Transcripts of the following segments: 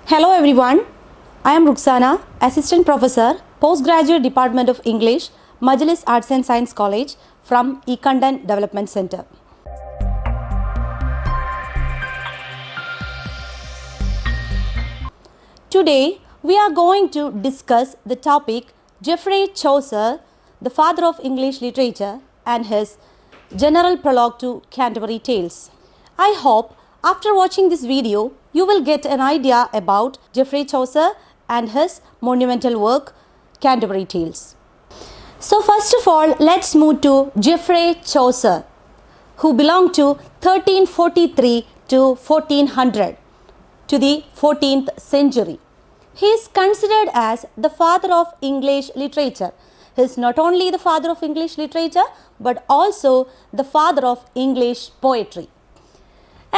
Hello everyone, I am Ruxana, Assistant Professor, Postgraduate Department of English, Majalis Arts and Science College from Econdan Development Center. Today we are going to discuss the topic Geoffrey Chaucer, the father of English literature, and his general prologue to Canterbury Tales. I hope after watching this video you will get an idea about Geoffrey Chaucer and his monumental work Canterbury Tales. So first of all, let's move to Geoffrey Chaucer, who belonged to 1343 to 1400 to the 14th century. He is considered as the father of English literature. He is not only the father of English literature but also the father of English poetry.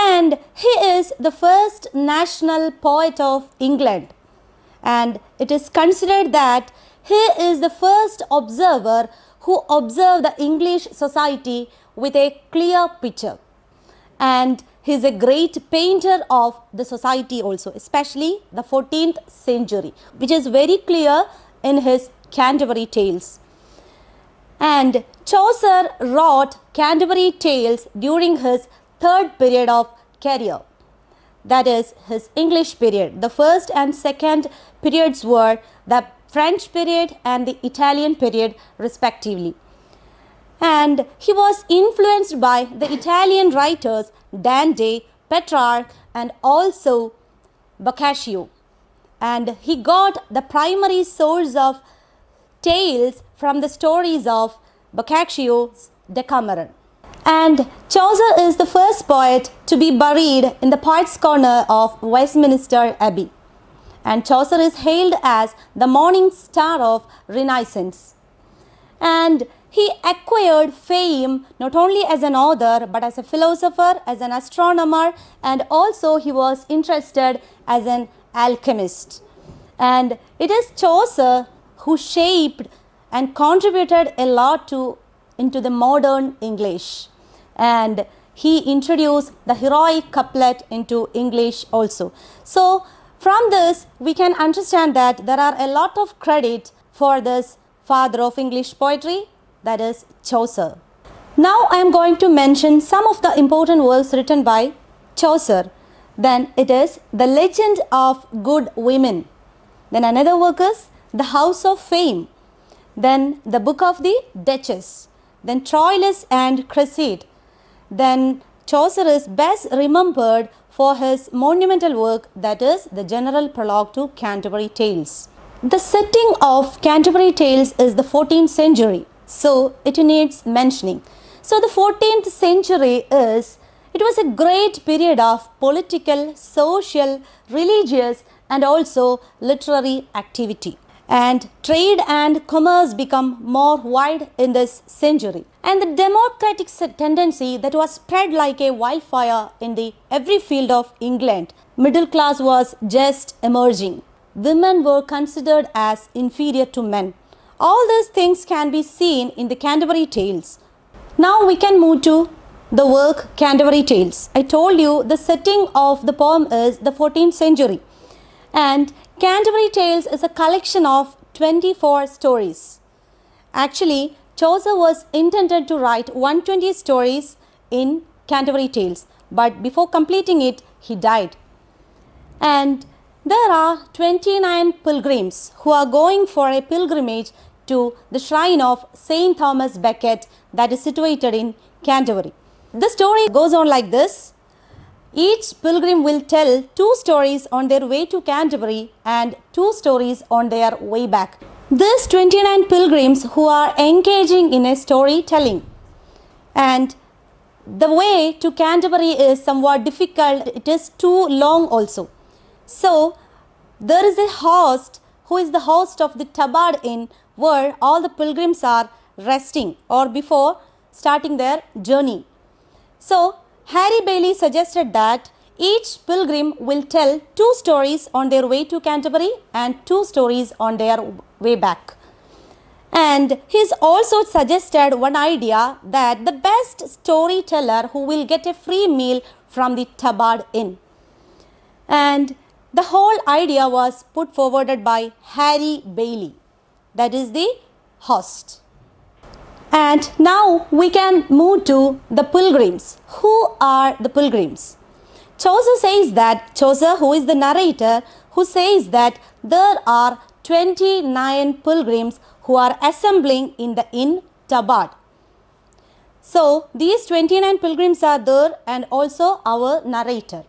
And he is the first national poet of England, and it is considered that he is the first observer who observed the English society with a clear picture. And he is a great painter of the society also, especially the 14th century, which is very clear in his Canterbury Tales. And Chaucer wrote Canterbury Tales during his third period of career, that is his English period. The first and second periods were the French period and the Italian period respectively. And he was influenced by the Italian writers Dante, Petrarch and also Boccaccio. And he got the primary source of tales from the stories of Boccaccio's Decameron. And Chaucer is the first poet to be buried in the Poets' Corner of Westminster Abbey. And Chaucer is hailed as the morning star of Renaissance. And he acquired fame not only as an author but as a philosopher, as an astronomer, and also he was interested as an alchemist. And it is Chaucer who shaped and contributed a lot into the modern English, and he introduced the heroic couplet into English also. So from this we can understand that there are a lot of credit for this father of English poetry, that is Chaucer. Now I am going to mention some of the important works written by Chaucer. Then it is The Legend of Good Women. Then another work is The House of Fame. Then The Book of the Duchess. Then Troilus and Cresside. Then Chaucer is best remembered for his monumental work, that is the general prologue to Canterbury Tales. The setting of Canterbury Tales is the 14th century, so it needs mentioning. So the 14th century it was a great period of political, social, religious and also literary activity. And trade and commerce become more wide in this century. And the democratic tendency that was spread like a wildfire in every field of England. Middle class was just emerging. Women were considered as inferior to men. All these things can be seen in the Canterbury Tales. Now we can move to the work Canterbury Tales. I told you the setting of the poem is the 14th century. And Canterbury Tales is a collection of 24 stories. Actually, Chaucer was intended to write 120 stories in Canterbury Tales, but before completing it, he died. And there are 29 pilgrims who are going for a pilgrimage to the shrine of Saint Thomas Becket that is situated in Canterbury. The story goes on like this. Each pilgrim will tell 2 stories on their way to Canterbury and 2 stories on their way back. These 29 pilgrims who are engaging in a storytelling, and the way to Canterbury is somewhat difficult, it is too long also. So there is a host who is the host of the Tabard Inn where all the pilgrims are resting or before starting their journey. So Harry Bailey suggested that each pilgrim will tell 2 stories on their way to Canterbury and 2 stories on their way back. And he's also suggested one idea that the best storyteller who will get a free meal from the Tabard Inn. And The whole idea was put forwarded by Harry Bailey, that is the host. And now we can move to the pilgrims. Who are the pilgrims? Chaucer, who is the narrator, who says that there are 29 pilgrims who are assembling in the inn Tabard. So these 29 pilgrims are there, and also our narrator.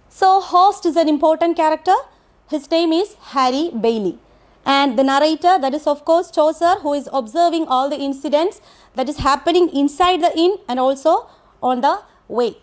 So host is an important character. His name is Harry Bailey. And the narrator, that is of course Chaucer, who is observing all the incidents that is happening inside the inn and also on the way.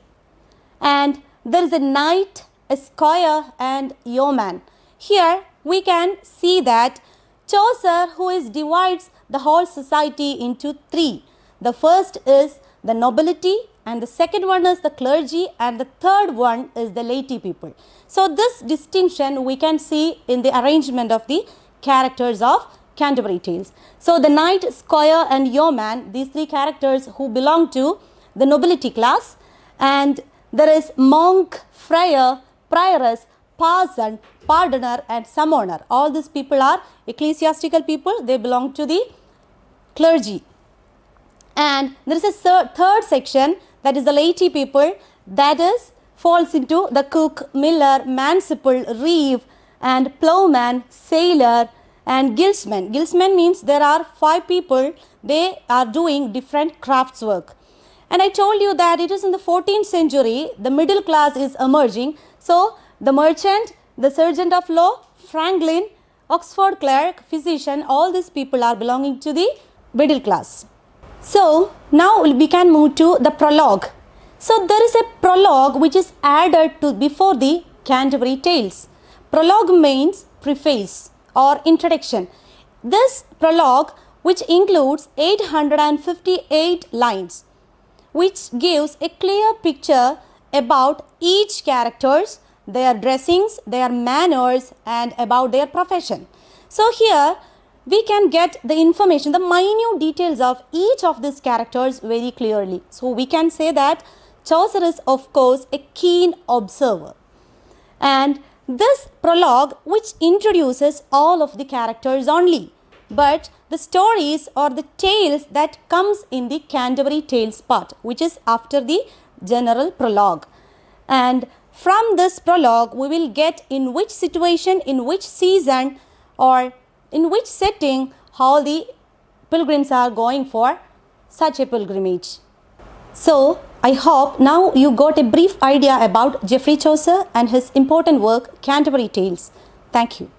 And there is a knight, a squire and yeoman. Here we can see that Chaucer, who divides the whole society into three. The first is the nobility, and the second one is the clergy, and the third one is the laity people. So this distinction we can see in the arrangement of the characters of Canterbury Tales. So the knight, squire and yeoman, these three characters who belong to the nobility class, and there is monk, friar, prioress, parson, pardoner and summoner. All these people are ecclesiastical people, they belong to the clergy. And there is a third section, that is the laity people, that is falls into the cook, miller, manciple, reeve and ploughman, sailor and guildsman. Guildsman means there are 5 people, they are doing different crafts work. And I told you that it is in the 14th century, the middle class is emerging. So the merchant, the sergeant of law, Franklin, Oxford clerk, physician, all these people are belonging to the middle class. So now we can move to the prologue. So there is a prologue which is added to before the Canterbury Tales. Prologue means preface or introduction. This prologue, which includes 858 lines, which gives a clear picture about each characters, their dressings, their manners and about their profession. So here we can get the information, the minute details of each of these characters very clearly. So we can say that Chaucer is of course a keen observer. And this prologue which introduces all of the characters only, but the stories or the tales that comes in the Canterbury Tales part, which is after the general prologue. And from this prologue we will get in which situation, in which season or in which setting how the pilgrims are going for such a pilgrimage. So I hope now you got a brief idea about Geoffrey Chaucer and his important work Canterbury Tales. Thank you.